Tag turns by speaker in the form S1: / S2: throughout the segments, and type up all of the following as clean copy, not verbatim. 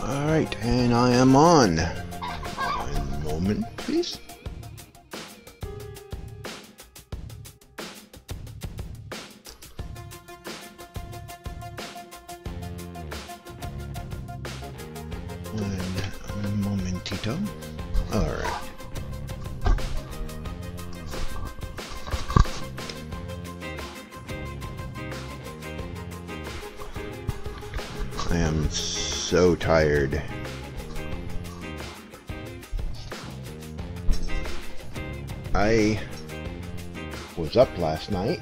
S1: Alright, and I am on. One moment, please. One momentito. Alright. I am so tired. I was up last night.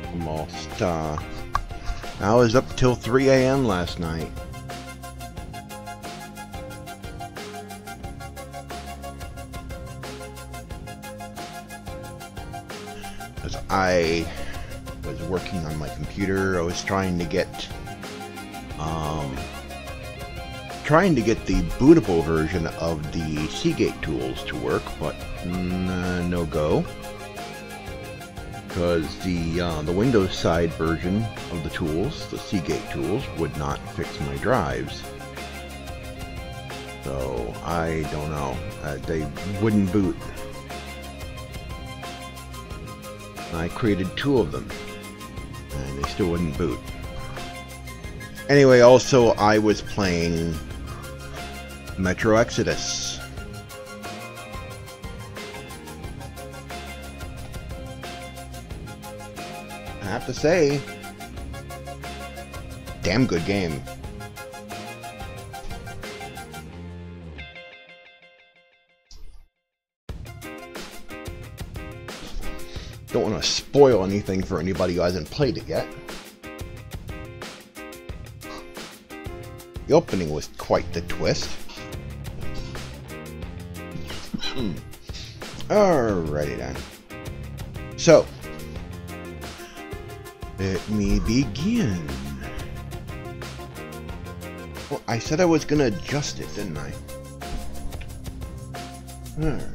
S1: Almost, I was up till 3 a.m. last night. Because I was working on my computer. I was trying to get the bootable version of the Seagate tools to work, but no go, because the Windows side version of the tools, the Seagate tools, would not fix my drives. So I don't know. They wouldn't boot. I created 2 of them, and they still wouldn't boot. Anyway, also I was playing Metro Exodus. I have to say, damn good game. Don't want to spoil anything for anybody who hasn't played it yet. The opening was quite the twist. Alrighty then. So, let me begin. Well, I said I was gonna adjust it, didn't I? Alright.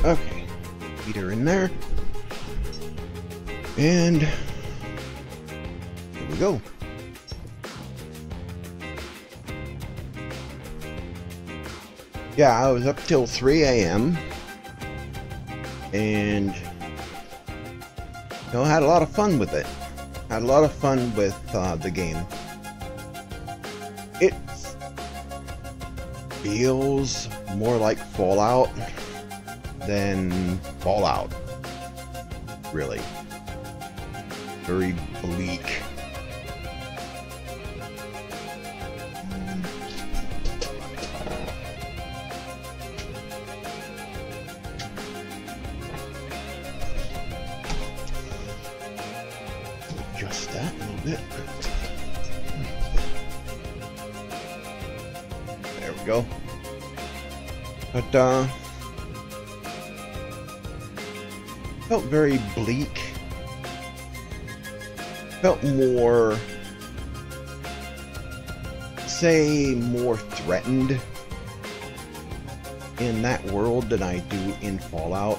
S1: Okay, heater in there, and here we go. Yeah, I was up till 3 a.m. and I had a lot of fun with it. Had a lot of fun with the game. It feels more like Fallout than Fallout, really. Very bleak. Adjust that a little bit. There we go. But felt very bleak. Felt more, say, more threatened in that world than I do in Fallout.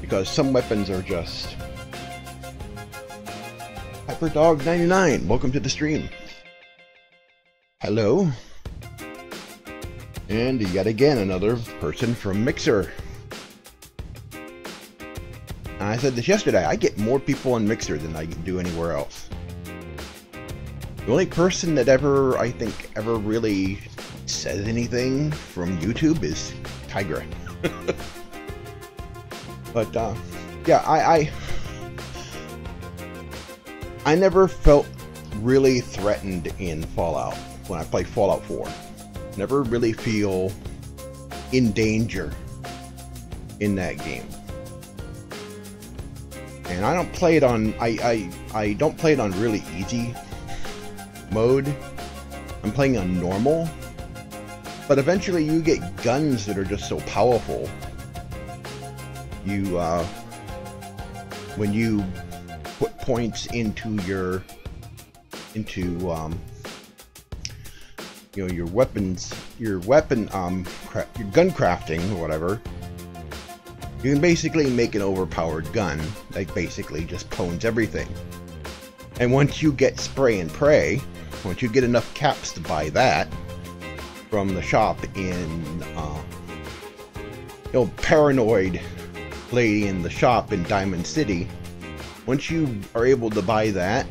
S1: Because some weapons are just... HyperDog99, welcome to the stream. Hello. And yet again, another person from Mixer. I said this yesterday, I get more people on Mixer than I do anywhere else. The only person that I think ever really says anything from YouTube is Tygra. But, yeah, I never felt really threatened in Fallout when I play Fallout 4. Never really feel in danger in that game. And I don't play it on I don't play it on really easy mode. I'm playing on normal. But eventually you get guns that are just so powerful. You when you put points into your you know, your gun crafting or whatever, you can basically make an overpowered gun that basically just pwns everything. And once you get spray and pray, once you get enough caps to buy that from the shop in you know, paranoid lady in the shop in Diamond City, once you are able to buy that,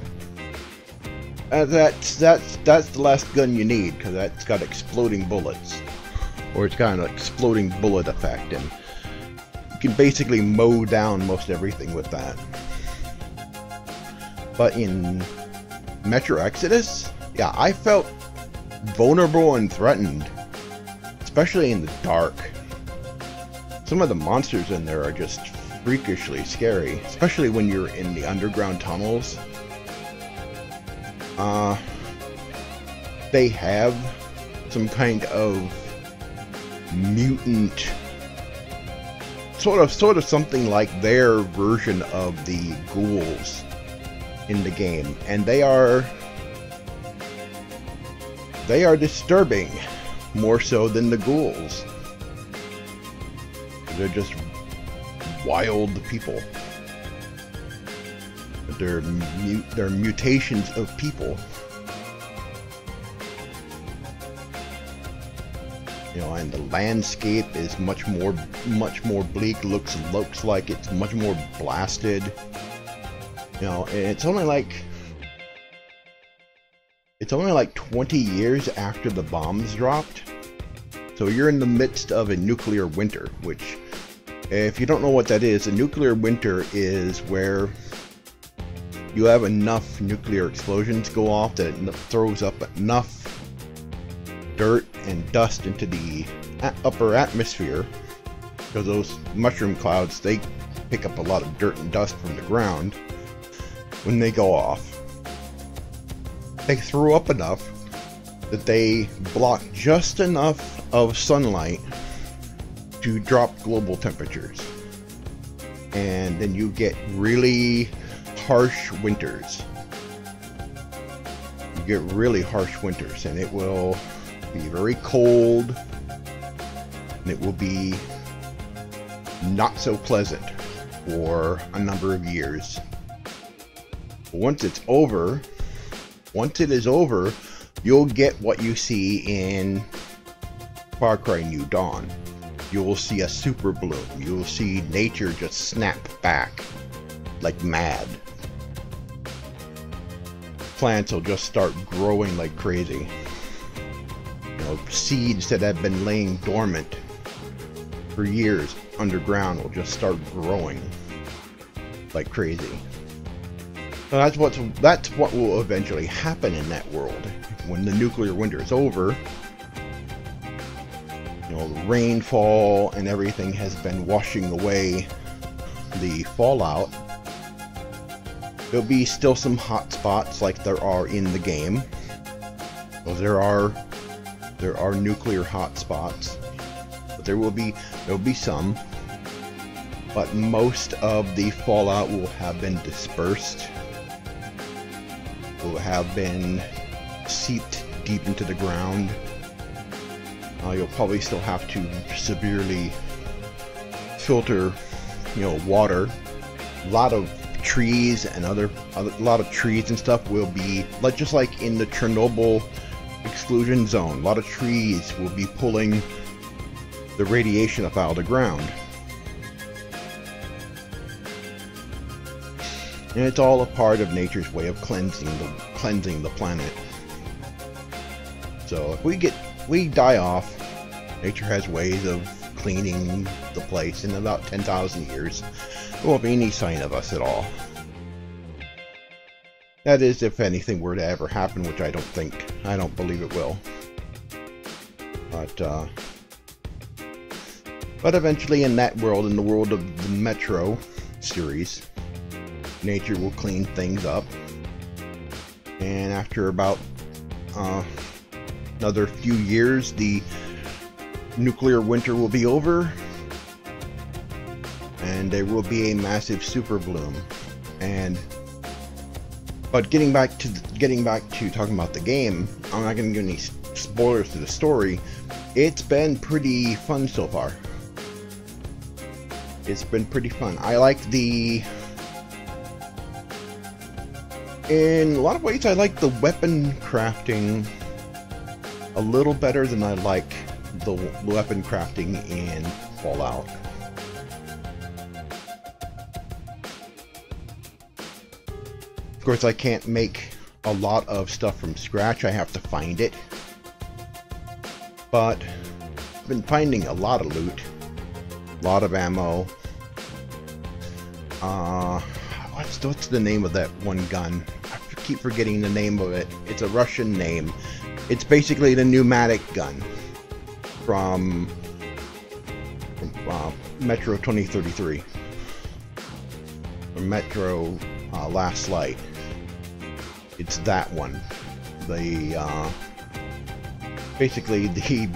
S1: that's the last gun you need, because that's got exploding bullets, or it's got an exploding bullet effect, and you can basically mow down most everything with that. But in Metro Exodus, yeah, I felt vulnerable and threatened, especially in the dark. Some of the monsters in there are just freakishly scary, especially when you're in the underground tunnels. They have some kind of mutant, sort of something like their version of the ghouls in the game, and they are disturbing more so than the ghouls. They're just wild people. They're mutations of people. You know, and the landscape is much more bleak. Looks like it's much more blasted. You know, and it's only like 20 years after the bombs dropped. So you're in the midst of a nuclear winter, which, if you don't know what that is, a nuclear winter is where you have enough nuclear explosions go off that it throws up enough dirt and dust into the upper atmosphere, because those mushroom clouds, they pick up a lot of dirt and dust from the ground. When they go off, they throw up enough that they block just enough of sunlight to drop global temperatures, and then you get really harsh winters. You get really harsh winters, and it will be very cold, and it will be not so pleasant for a number of years. But once it is over, you'll get what you see in Far Cry New Dawn. You will see a super bloom. You will see nature just snap back like mad. Plants will just start growing like crazy. You know, seeds that have been laying dormant for years underground will just start growing like crazy. So that's what will eventually happen in that world when the nuclear winter is over. You know, the rainfall and everything has been washing away the fallout. There'll be still some hot spots like there are in the game. Well, there are nuclear hot spots, but there'll be some. But most of the fallout will have been dispersed. Will have been seeped deep into the ground. You'll probably still have to severely filter, you know, water. A lot of trees and a lot of trees and stuff will be just like in the Chernobyl exclusion zone. A lot of trees will be pulling the radiation up out of the ground. And it's all a part of nature's way of cleansing the planet. So if we die off, nature has ways of cleaning the place. In about 10,000 years, there won't be any sign of us at all. That is, if anything were to ever happen, which I don't believe it will. But eventually in that world, in the world of the Metro series, nature will clean things up. And after about another few years, the nuclear winter will be over. And there will be a massive super bloom. But getting back to talking about the game, I'm not going to give any spoilers to the story. It's been pretty fun so far. It's been pretty fun. I like in a lot of ways, I like the weapon crafting a little better than I like the weapon crafting in Fallout. Of course, I can't make a lot of stuff from scratch. I have to find it. But I've been finding a lot of loot, a lot of ammo. What's the name of that one gun? I keep forgetting the name of it. It's a Russian name. It's basically the pneumatic gun from Metro 2033. From Metro Last Light. It's that one. Basically the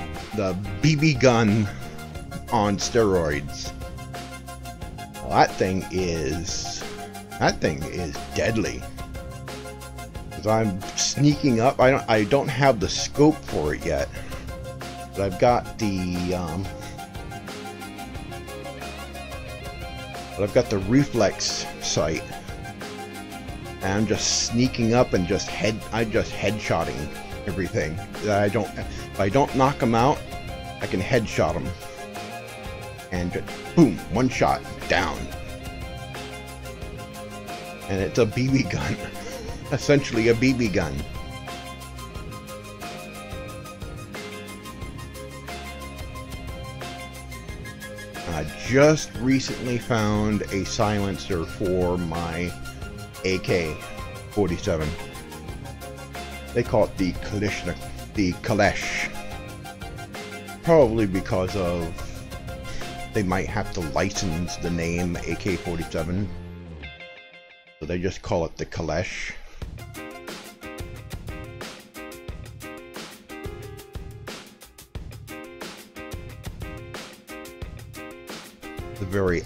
S1: BB gun on steroids. Well, that thing is deadly. Because I'm sneaking up. I don't have the scope for it yet, but I've got the reflex sight. And I'm just sneaking up and I'm just headshotting everything. If I don't knock them out, I can headshot them. And just boom, one shot, down. And it's a BB gun. Essentially a BB gun. I just recently found a silencer for my AK-47. They call it the Kalesh. Probably because of they might have to license the name AK-47. So they just call it the Kalesh. It's a very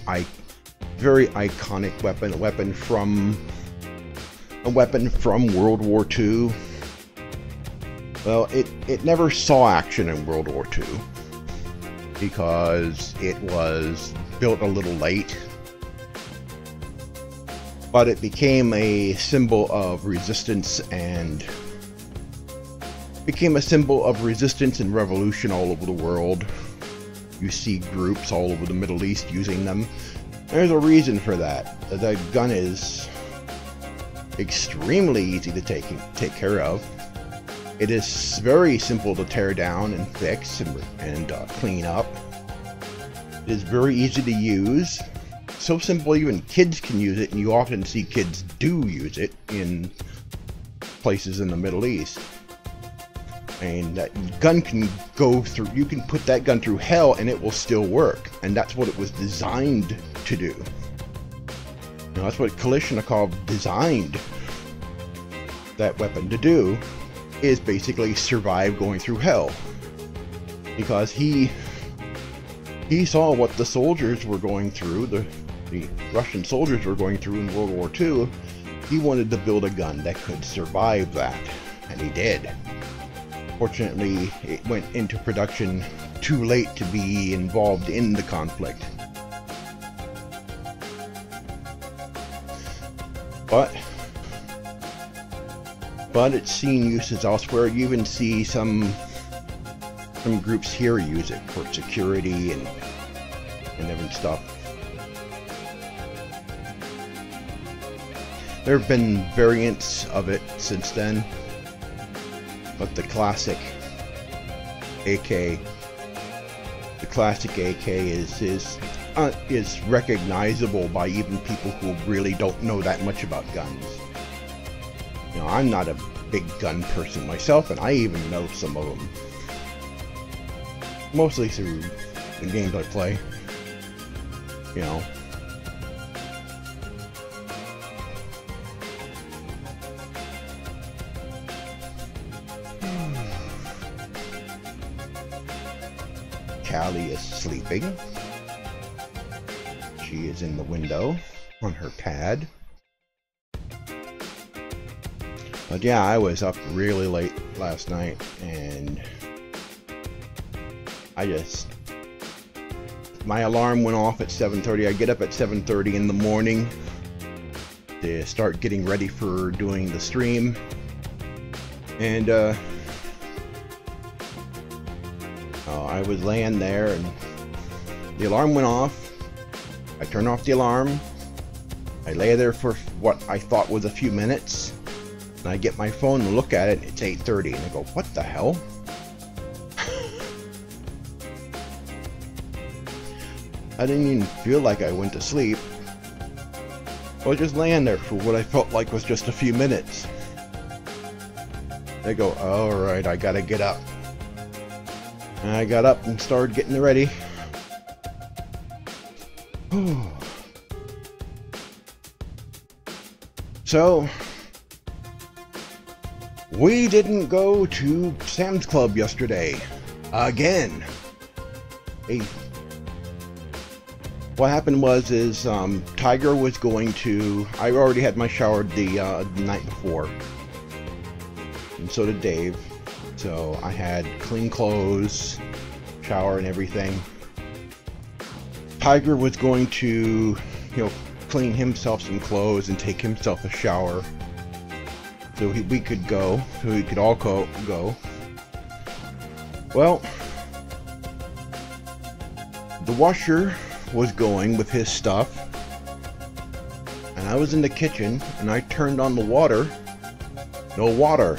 S1: iconic weapon. A weapon from World War II. Well, it never saw action in World War II because it was built a little late. But it became a symbol of resistance and revolution all over the world. You see groups all over the Middle East using them. There's a reason for that. The gun is extremely easy to take care of. It is very simple to tear down and fix and clean up. It is very easy to use. So simple even kids can use it, and you often see kids do use it in places in the Middle East. And that gun can go through, you can put that gun through hell and it will still work. And that's what it was designed to do. You know, that's what Kalashnikov designed that weapon to do, is basically survive going through hell. Because he saw what the soldiers were going through, the Russian soldiers were going through in World War II. He wanted to build a gun that could survive that, and he did. Fortunately, it went into production too late to be involved in the conflict. But it's seen uses elsewhere. You even see some groups here use it for security and different stuff. There have been variants of it since then, but the classic AK is recognizable by even people who really don't know that much about guns. You know, I'm not a big gun person myself, and I even know some of them. Mostly through the games I play. You know. Callie is sleeping. She is in the window on her pad. But yeah, I was up really late last night, and my alarm went off at 7:30. I get up at 7:30 in the morning to start getting ready for doing the stream. And I was laying there, and the alarm went off. I turned off the alarm. I lay there for what I thought was a few minutes. And I get my phone and look at it, and it's 8:30. And I go, what the hell? I didn't even feel like I went to sleep. I was just laying there for what I felt like was just a few minutes. I go, alright, I gotta get up. And I got up and started getting ready. So, we didn't go to Sam's Club yesterday. Again. Hey. What happened was Tygra was going to... I already had my shower the night before. And so did Dave. So I had clean clothes, shower and everything. Tygra was going to, clean himself some clothes and take himself a shower. So we could go, so we could all go. Well, the washer was going with his stuff, and I was in the kitchen, and I turned on the water. No water.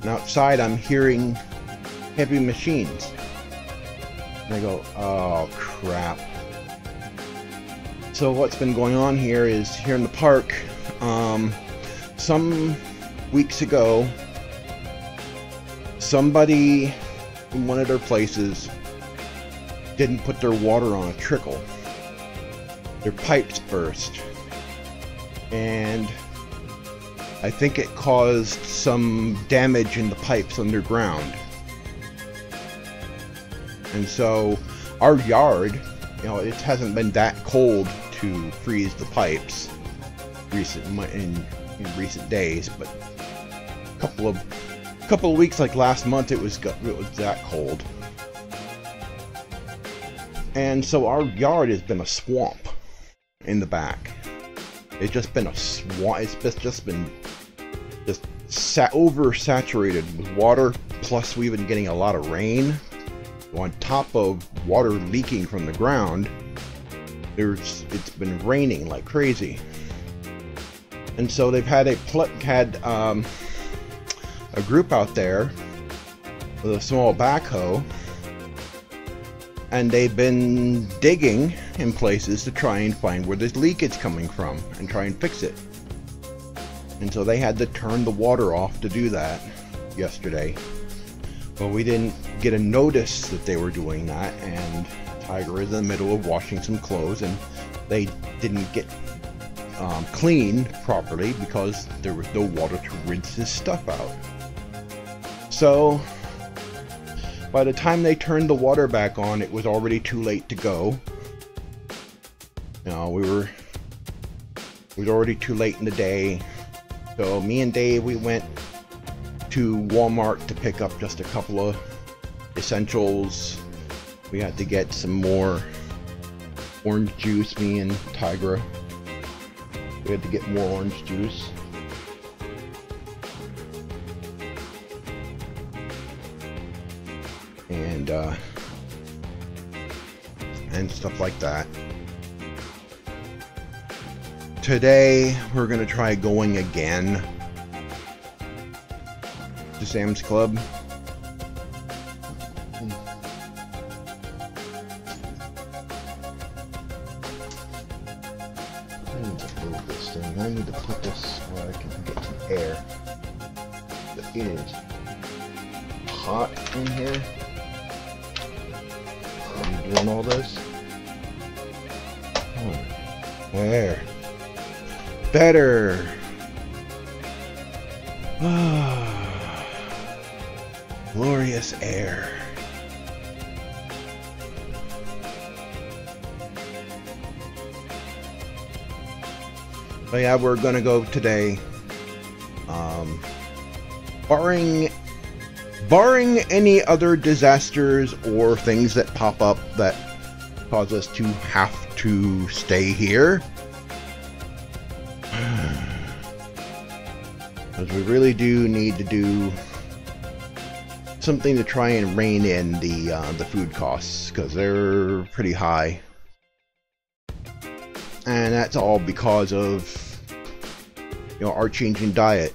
S1: And outside I'm hearing heavy machines. And I go, oh crap. So what's been going on here is, here in the park, some weeks ago, somebody in one of their places didn't put their water on a trickle. Their pipes burst. And I think it caused some damage in the pipes underground. And so our yard, it hasn't been that cold to freeze the pipes in recent days, but a couple of weeks, like last month, it was that cold. And so our yard has been a swamp in the back. It's just been a swamp. It's just been oversaturated with water. Plus, we've been getting a lot of rain. On top of water leaking from the ground, it's been raining like crazy. And so they've had a group out there with a small backhoe, and they've been digging in places to try and find where this leak is coming from and try and fix it. And so they had to turn the water off to do that yesterday. Well, we didn't get a notice that they were doing that, and Tygra is in the middle of washing some clothes, and they didn't get clean properly because there was no water to rinse this stuff out. So by the time they turned the water back on, it was already too late to go. It was already too late in the day. So me and Dave, we went to Walmart to pick up just a couple of essentials. We had to get some more orange juice, me and Tygra. We had to get more orange juice. And stuff like that. Today we're gonna try going again to Sam's Club. I need to move this thing. I need to put this where I can get to air. It is hot in here. I'm doing all this. There. Better. Glorious air. But yeah, we're gonna go today. Barring any other disasters or things that pop up that cause us to have to stay here. Because we really do need to do something to try and rein in the food costs, because they're pretty high. And that's all because of, you know, our changing diet.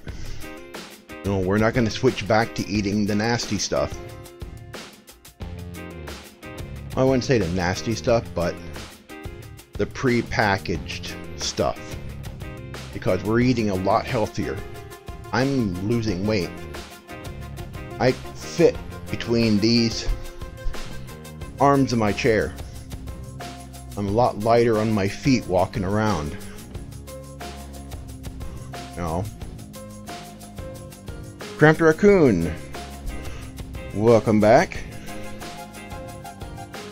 S1: You know, we're not going to switch back to eating the nasty stuff. I wouldn't say the nasty stuff, but the pre-packaged stuff. Because we're eating a lot healthier. I'm losing weight. I fit between these arms of my chair. I'm a lot lighter on my feet walking around. You know. Cramped Raccoon, welcome back.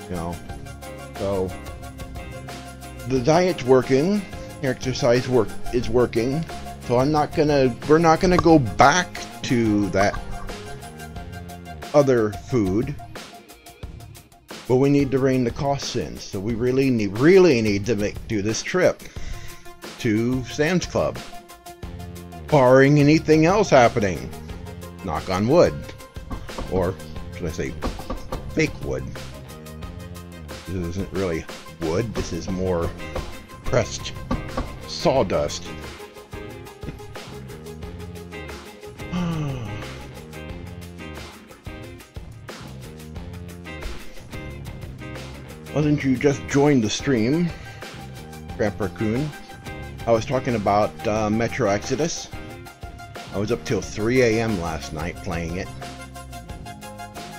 S1: You know, so the diet's working, exercise is working. So we're not gonna go back to that other food, but we need to rein the costs in. So we really need to do this trip to Sam's Club, barring anything else happening. Knock on wood, or should I say fake wood. This isn't really wood, this is more pressed sawdust. Wasn't you just joined the stream, Grandpa Raccoon? I was talking about Metro Exodus. I was up till 3 AM last night playing it.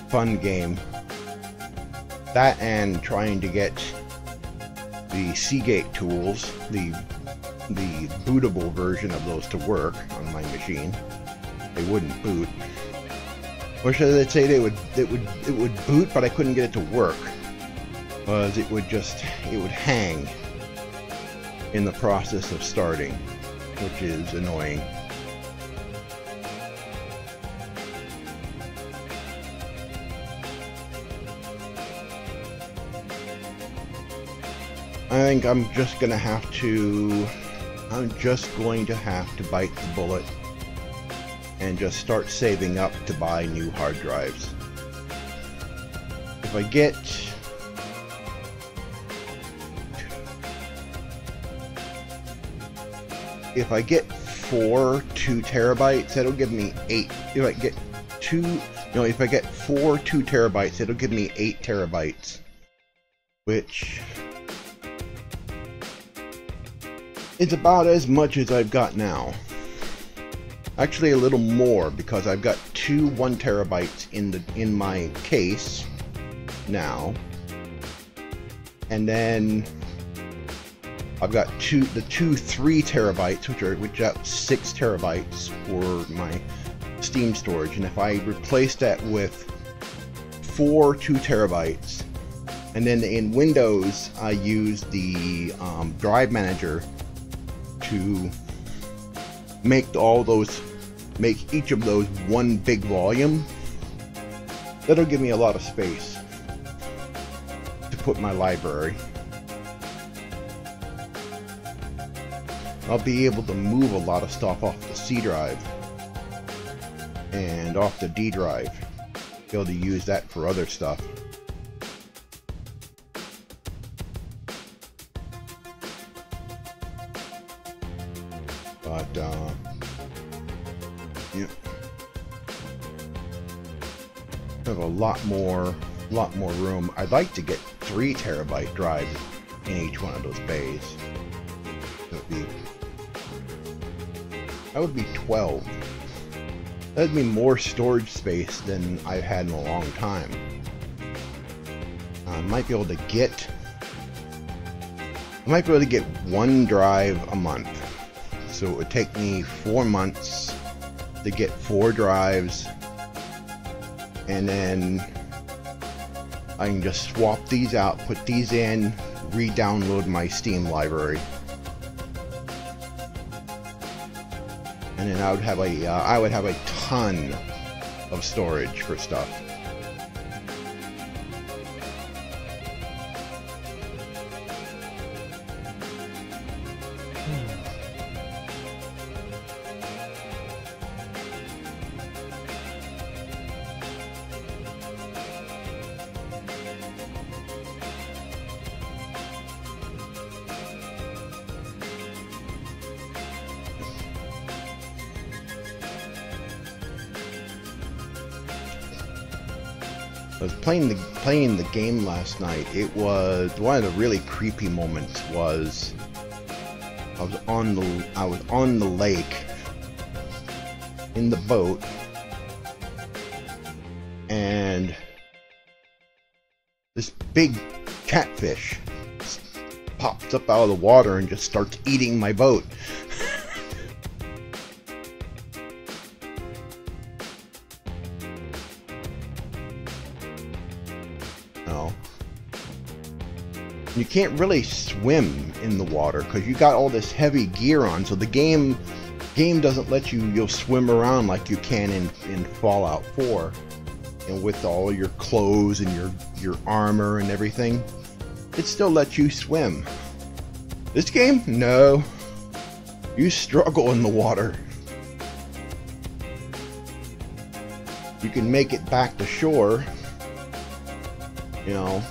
S1: Fun game. That and trying to get the Seagate tools, the bootable version of those to work on my machine. They wouldn't boot. Or should I say it would boot, but I couldn't get it to work. Because it would hang in the process of starting, which is annoying. I think I'm just going to have to bite the bullet and just start saving up to buy new hard drives. If I get four 2 terabytes, that'll give me 8. If I get four 2 terabytes, it'll give me 8 terabytes, which is about as much as I've got now. Actually, a little more, because I've got 2 1 terabytes in my case now, and then I've got the two 3 terabytes, which are 6 terabytes for my Steam storage. And if I replace that with 4 2 terabytes, and then in Windows I use the drive manager to make each of those one big volume, that'll give me a lot of space to put my library. I'll be able to move a lot of stuff off the C drive and off the D drive. Be able to use that for other stuff. But yeah, I have a lot more room. I'd like to get 3 terabyte drives in each one of those bays. That'd be That would be 12. That would be more storage space than I've had in a long time. I might be able to get one drive a month. So it would take me 4 months to get 4 drives, and then I can just swap these out, put these in, re-download my Steam library, and then I would have a ton of storage for stuff. I was playing the game last night. It was one of the really creepy moments. Was I was on the lake in the boat, and this big catfish pops up out of the water and just starts eating my boat. You can't really swim in the water because you got all this heavy gear on, so the game doesn't let you'll swim around like you can in Fallout 4, and with all your clothes and your armor and everything. It still lets you swim. This game, no, you struggle in the water. You can make it back to shore, you know,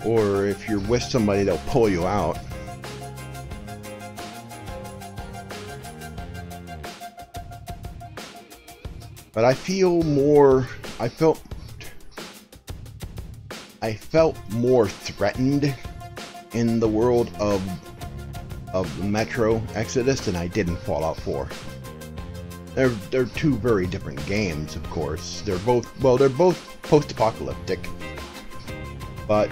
S1: or if you're with somebody, they'll pull you out. But I felt more threatened in the world of Metro Exodus than I did in Fallout 4. They're two very different games, of course. They're both post-apocalyptic, but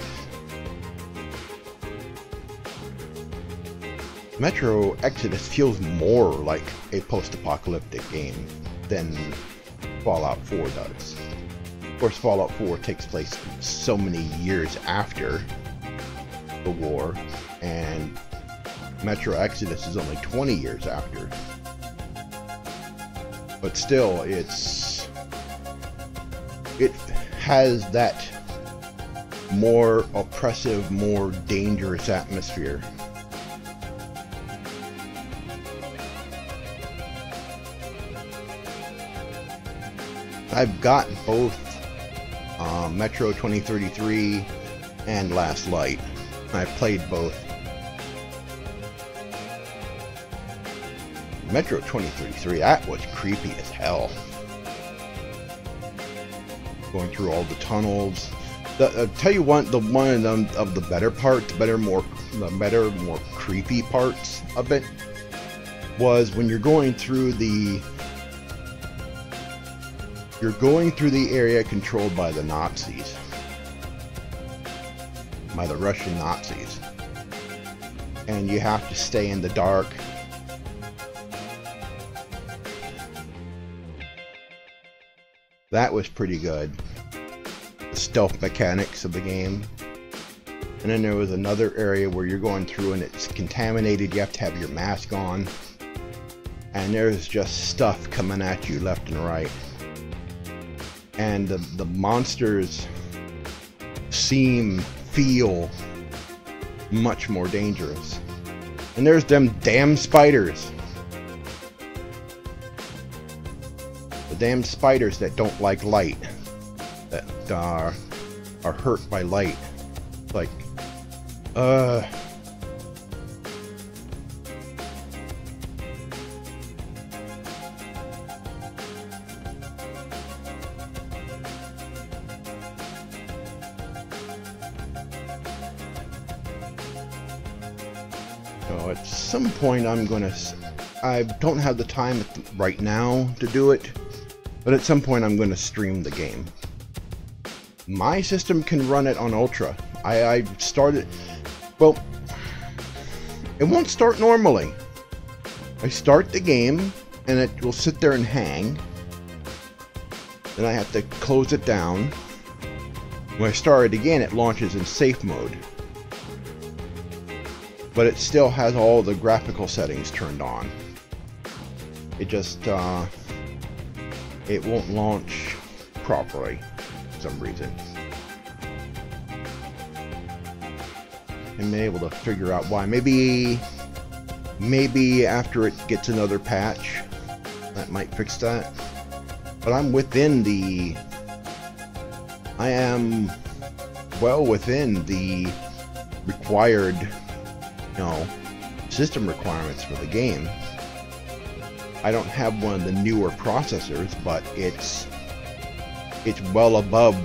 S1: Metro Exodus feels more like a post-apocalyptic game than Fallout 4 does. Of course, Fallout 4 takes place so many years after the war, and Metro Exodus is only 20 years after. But still, it has that more oppressive, more dangerous atmosphere. I've got both Metro 2033 and Last Light. I've played both. Metro 2033, that was creepy as hell. Going through all the tunnels. I'll tell you one of the better parts, the better, more creepy parts of it was when you're going through the area controlled by the Nazis, by the Russian Nazis, and you have to stay in the dark. That was pretty good. The stealth mechanics of the game. And then there was another area where you're going through and it's contaminated. You have to have your mask on. And there's just stuff coming at you left and right. And the monsters feel much more dangerous. And there's them damn spiders. The damn spiders that don't like light, that are hurt by light. Like, so at some point I'm gonna I don't have the time right now to do it, but at some point I'm going to stream the game. My system can run it on Ultra. I started, well, it won't start normally. I start the game and it will sit there and hang. Then I have to close it down. When I start it again, it launches in safe mode. But it still has all the graphical settings turned on. It just, it won't launch properly for some reason. I'm able to figure out why. Maybe after it gets another patch, that might fix that. But I'm within the... I am well within the required, you know, system requirements for the game. I don't have one of the newer processors, but it's well above,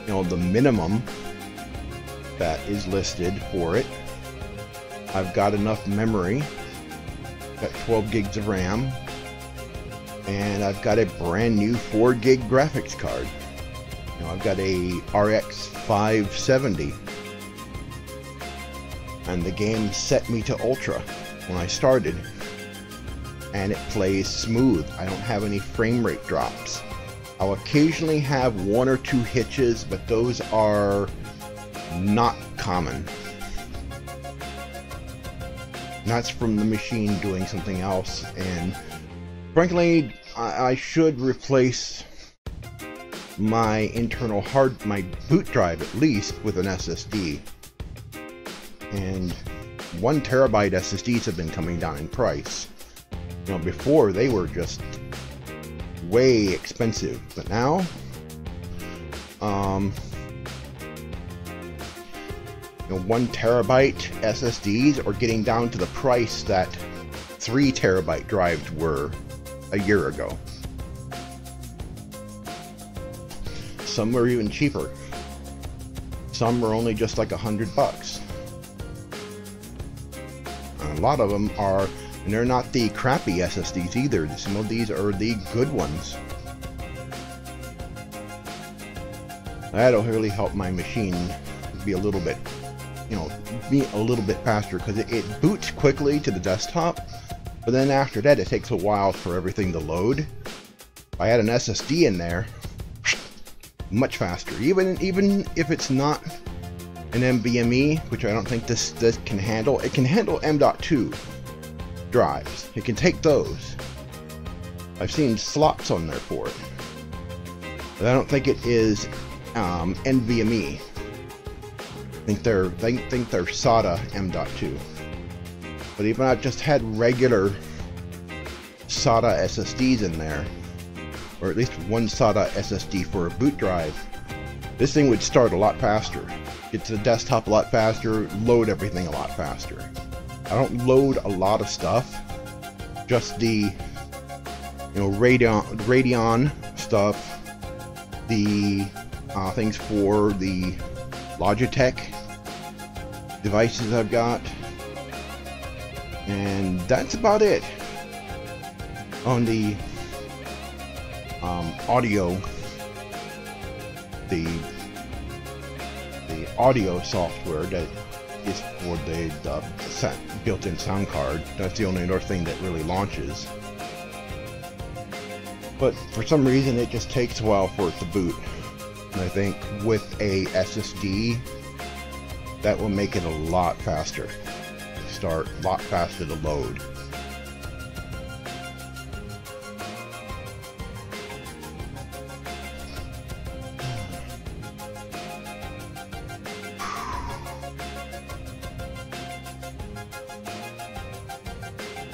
S1: you know, the minimum that is listed for it. I've got enough memory, got 12 gigs of RAM, and I've got a brand new 4 gig graphics card. You know, I've got a RX 570, and the game set me to Ultra when I started, and it plays smooth. I don't have any frame rate drops. I'll occasionally have 1 or 2 hitches, but those are not common. And that's from the machine doing something else, and frankly, I should replace my internal my boot drive at least with an SSD. And 1 terabyte SSDs have been coming down in price. You know, before they were just way expensive, but now, you know, 1 terabyte SSDs are getting down to the price that 3 terabyte drives were a year ago. Some were even cheaper. Some were only just like $100. A lot of them are, and they're not the crappy SSDs either. Some of these are the good ones. That'll really help my machine be a little bit, you know, be a little bit faster, because it boots quickly to the desktop, but then after that it takes a while for everything to load. If I had an SSD in there, much faster. Even if it's not an NVMe, which I don't think this can handle. It can handle M.2 drives. It can take those. I've seen slots on there for it, but I don't think it is NVMe. I think they're SATA M.2. But even I've just had regular SATA SSDs in there, or at least 1 SATA SSD for a boot drive. This thing would start a lot faster, get to the desktop a lot faster, load everything a lot faster. I don't load a lot of stuff, just the, you know, Radeon stuff, the things for the Logitech devices I've got, and that's about it. On the audio, the audio software that is for the built-in sound card, that's the only other thing that really launches. But for some reason it just takes a while for it to boot. And I think with a SSD, that will make it a lot faster to start, a lot faster to load.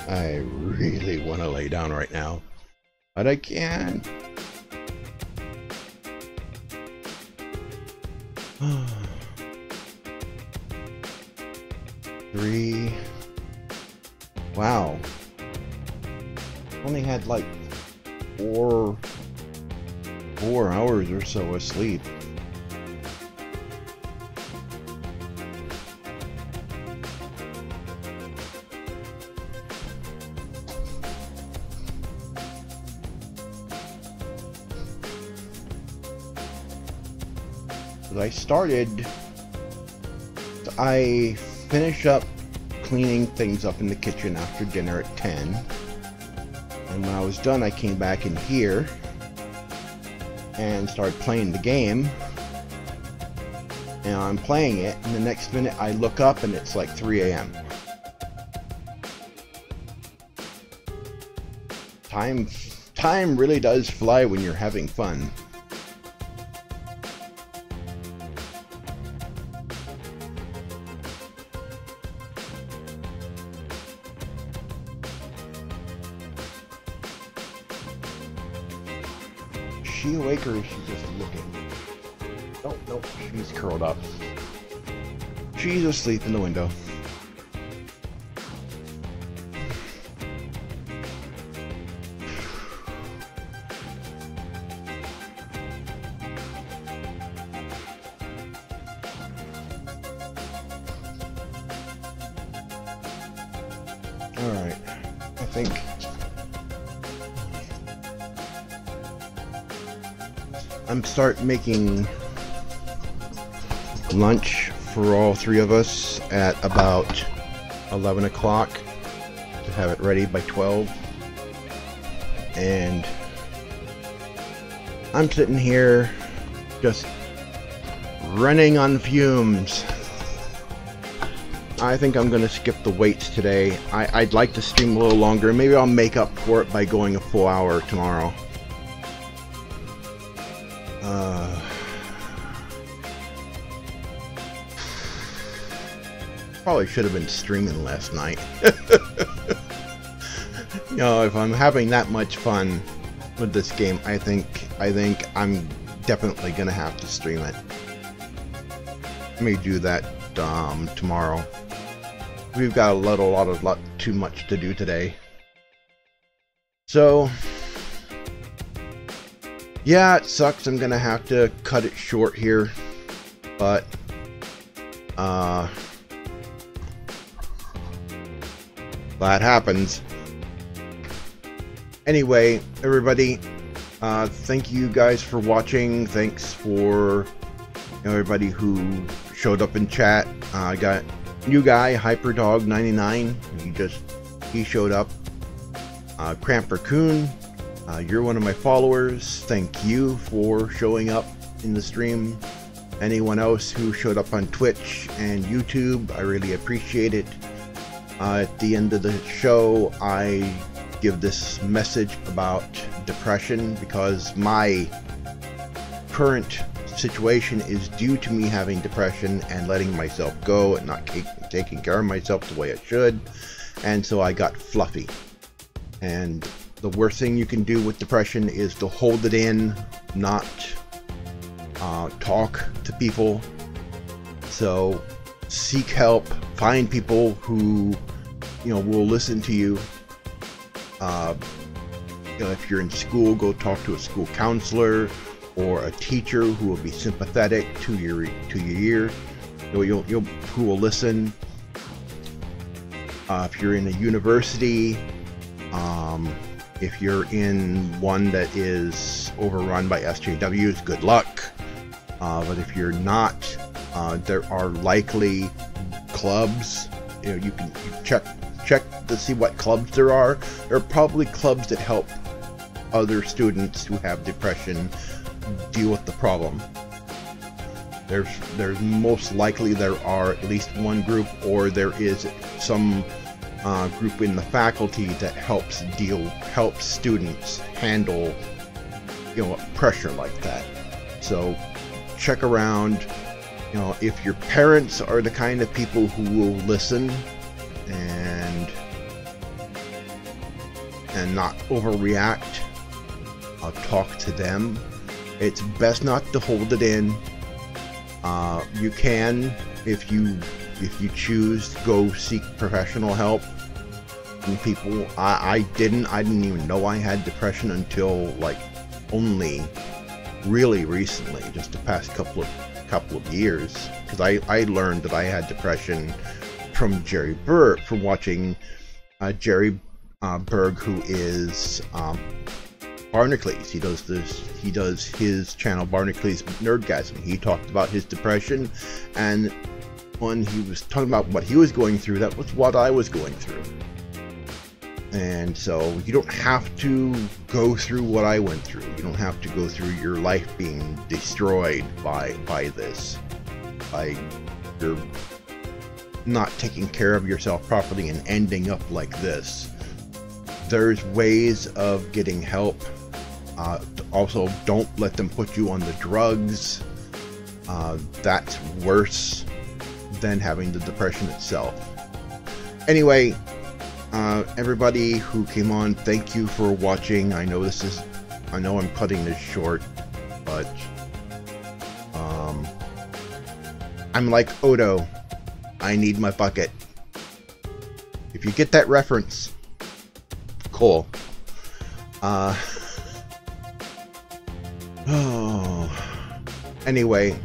S1: I really want to lay down right now, but I can't. Three. Wow. Only had like 4 hours or so of sleep. I finished up cleaning things up in the kitchen after dinner at 10. And when I was done, I came back in here and started playing the game. And I'm playing it, and the next minute I look up and it's like 3 a.m. Time really does fly when you're having fun. Is she awake or is she just looking? Nope, she's curled up. She's asleep in the window. Alright, I think I'm start making lunch for all three of us at about 11 o'clock to have it ready by 12. And I'm sitting here just running on fumes. I think I'm gonna skip the weights today. I'd like to stream a little longer. Maybe I'll make up for it by going a full hour tomorrow. Probably should have been streaming last night. You know, if I'm having that much fun with this game, I think I'm definitely gonna have to stream it. Let me do that tomorrow. We've got a lot too much to do today. So yeah, it sucks. I'm gonna have to cut it short here, but that happens. Anyway, everybody, thank you guys for watching. Thanks for everybody who showed up in chat. I got new guy Hyperdog99. He showed up. Cramper Coon, you're one of my followers. Thank you for showing up in the stream. Anyone else who showed up on Twitch and YouTube, I really appreciate it. At the end of the show, I give this message about depression because my current situation is due to me having depression and letting myself go and not taking care of myself the way I should, and so I got fluffy. And the worst thing you can do with depression is to hold it in, not talk to people. So seek help, find people who will listen to you. If you're in school, go talk to a school counselor or a teacher who will be sympathetic to your year, who will listen. If you're in a university, if you're in one that is overrun by SJWs, good luck. But if you're not, there are likely clubs. You can check to see what clubs there are. There are probably clubs that help other students who have depression deal with the problem. There's most likely there are at least one group, or there is some group in the faculty that helps students handle pressure like that. So check around. If your parents are the kind of people who will listen and not overreact, I'll talk to them. It's best not to hold it in. You can, if you choose, go seek professional help. And people, I didn't even know I had depression until like only really recently, just the past couple of years, because I learned that I had depression from Jerry Berg, from watching Jerry Berg, who is Barnacles. He does this. He does his channel Barnacles Nerdgasm. He talked about his depression, and when he was talking about what he was going through, that was what I was going through. And so you don't have to go through what I went through. You don't have to go through your life being destroyed by this, by your not taking care of yourself properly and ending up like this. There's ways of getting help. Also, don't let them put you on the drugs. That's worse than having the depression itself. Anyway, everybody who came on, thank you for watching. I know I'm cutting this short, but I'm like Odo. I need my bucket. If you get that reference, cool. Anyway,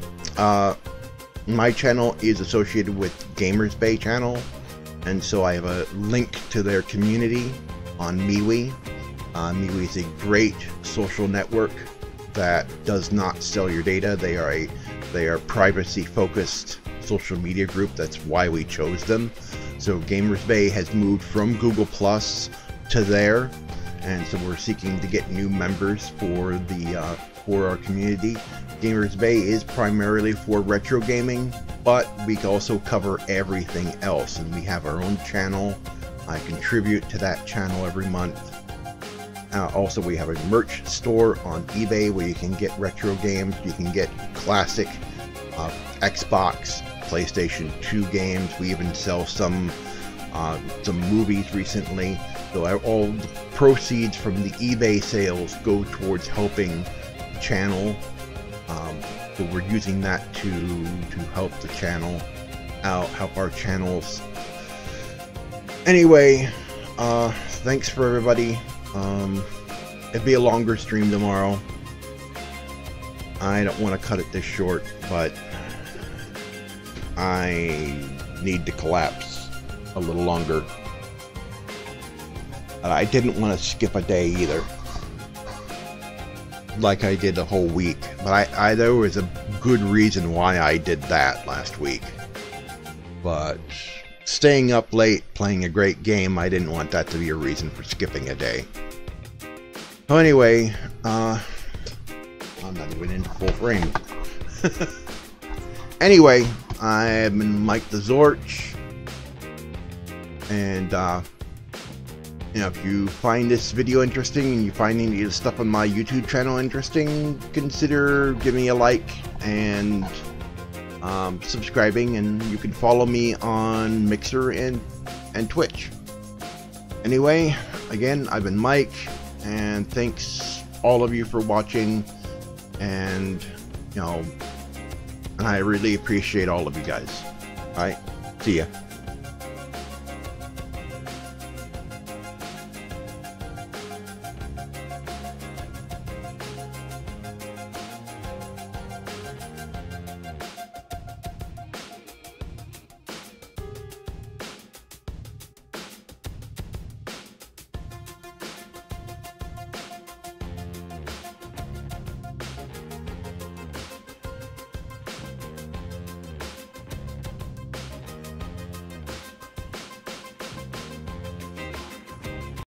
S1: my channel is associated with Gamers Bay channel, and so I have a link to their community on MeWe. MeWe is a great social network that does not sell your data. They are privacy focused social media group. That's why we chose them. So Gamers Bay has moved from Google Plus to there, and so we're seeking to get new members for our community. Gamers Bay is primarily for retro gaming, but we also cover everything else, and we have our own channel. I contribute to that channel every month. Also, we have a merch store on eBay where you can get retro games. You can get classic Xbox, PlayStation 2 games. We even sell some movies recently. So all the proceeds from the eBay sales go towards helping the channel. So we're using that to help the channel out, help our channels. Anyway, thanks for everybody. It'll be a longer stream tomorrow. I don't want to cut it this short, but I need to collapse a little longer. I didn't want to skip a day either, like I did the whole week, but there was a good reason why I did that last week. But staying up late playing a great game, I didn't want that to be a reason for skipping a day. So anyway, I'm not even in full frame. Anyway, I'm Mike TheZorch, and you know, if you find this video interesting and you find any of the stuff on my YouTube channel interesting, consider giving me a like and subscribing, and you can follow me on Mixer and Twitch. Anyway, again, I've been Mike, and thanks all of you for watching, and you know, I really appreciate all of you guys. All right, see ya.